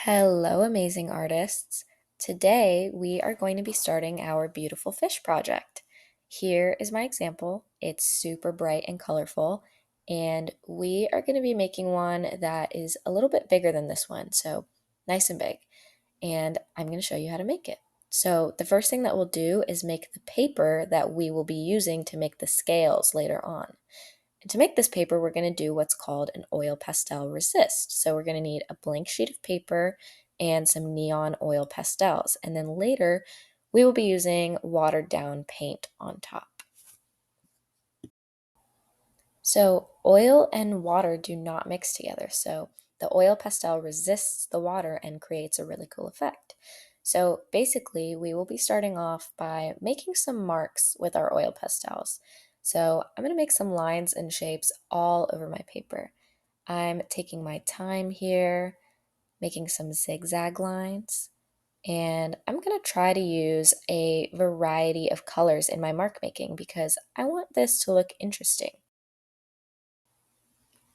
Hello, amazing artists. Today we are going to be starting our beautiful fish project. Here is my example. It's super bright and colorful, and we are going to be making one that is a little bit bigger than this one, so nice and big. And I'm going to show you how to make it. So, the first thing that we'll do is make the paper that we will be using to make the scales later on. And to make this paper, we're going to do what's called an oil pastel resist. So we're going to need a blank sheet of paper and some neon oil pastels. And then later, we will be using watered down paint on top. So oil and water do not mix together. So the oil pastel resists the water and creates a really cool effect. So basically, we will be starting off by making some marks with our oil pastels. So I'm going to make some lines and shapes all over my paper. I'm taking my time here, making some zigzag lines, and I'm going to try to use a variety of colors in my mark making because I want this to look interesting.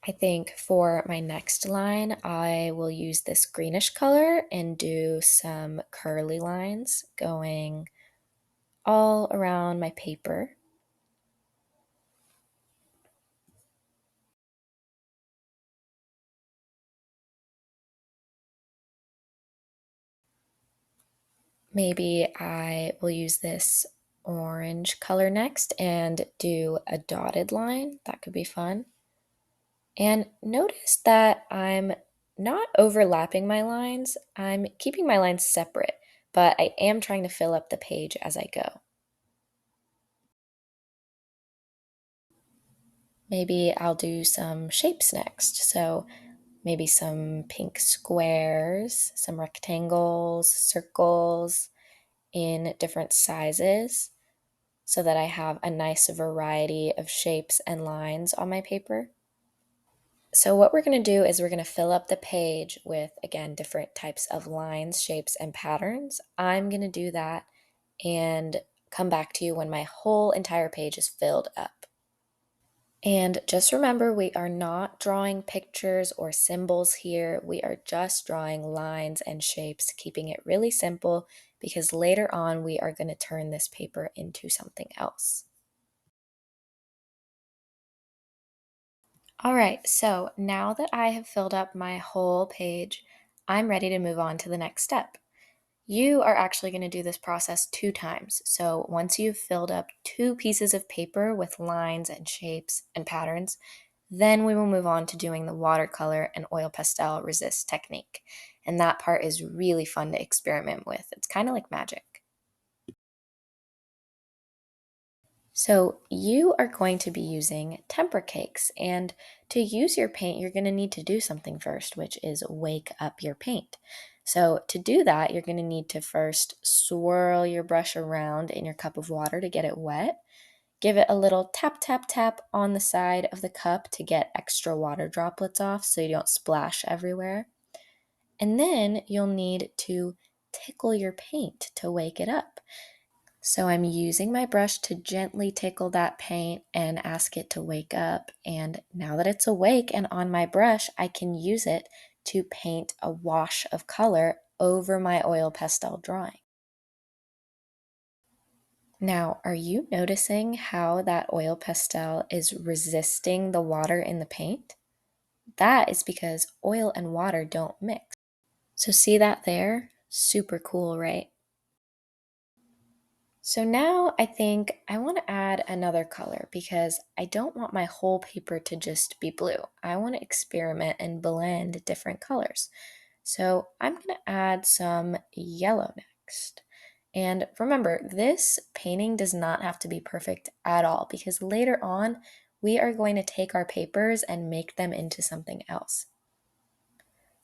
I think for my next line, I will use this greenish color and do some curly lines going all around my paper. Maybe I will use this orange color next and do a dotted line. That could be fun. And notice that I'm not overlapping my lines. I'm keeping my lines separate, but I am trying to fill up the page as I go. Maybe I'll do some shapes next. So maybe some pink squares, some rectangles, circles in different sizes so that I have a nice variety of shapes and lines on my paper. So what we're going to do is we're going to fill up the page with, again, different types of lines, shapes, and patterns. I'm going to do that and come back to you when my whole entire page is filled up. And just remember, we are not drawing pictures or symbols here. We are just drawing lines and shapes, keeping it really simple because later on we are going to turn this paper into something else. All right, so now that I have filled up my whole page, I'm ready to move on to the next step. You are actually going to do this process 2 times. So once you've filled up 2 pieces of paper with lines and shapes and patterns, then we will move on to doing the watercolor and oil pastel resist technique. And that part is really fun to experiment with. It's kind of like magic. So you are going to be using temper cakes, and to use your paint, you're going to need to do something first, which is wake up your paint. So to do that, you're going to need to first swirl your brush around in your cup of water to get it wet. Give it a little tap, tap, tap on the side of the cup to get extra water droplets off so you don't splash everywhere. And then you'll need to tickle your paint to wake it up. So I'm using my brush to gently tickle that paint and ask it to wake up. And now that it's awake and on my brush, I can use it to paint a wash of color over my oil pastel drawing. Now, are you noticing how that oil pastel is resisting the water in the paint? That is because oil and water don't mix. So see that there? Super cool, right? So now I think I want to add another color because I don't want my whole paper to just be blue. I want to experiment and blend different colors. So I'm going to add some yellow next. And remember, this painting does not have to be perfect at all because later on we are going to take our papers and make them into something else.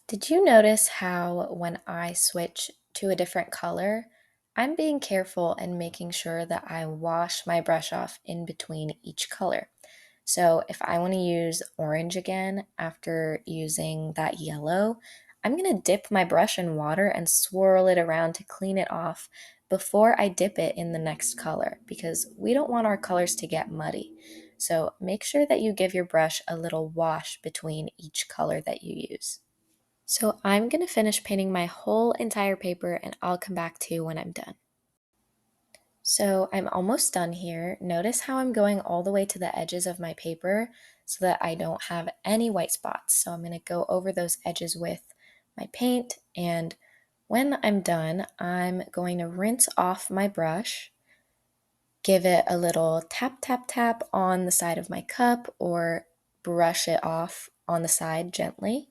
Did you notice how when I switch to a different color, I'm being careful and making sure that I wash my brush off in between each color? So if I want to use orange again after using that yellow, I'm going to dip my brush in water and swirl it around to clean it off before I dip it in the next color because we don't want our colors to get muddy. So make sure that you give your brush a little wash between each color that you use. So I'm gonna finish painting my whole entire paper and I'll come back to you when I'm done. So I'm almost done here. Notice how I'm going all the way to the edges of my paper so that I don't have any white spots. So I'm going to go over those edges with my paint, and when I'm done, I'm going to rinse off my brush, give it a little tap, tap, tap on the side of my cup, or brush it off on the side gently.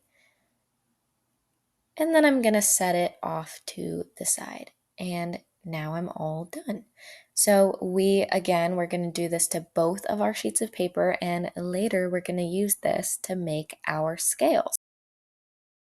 And then I'm going to set it off to the side. And now I'm all done. So we're going to do this to both of our sheets of paper, and later we're going to use this to make our scales.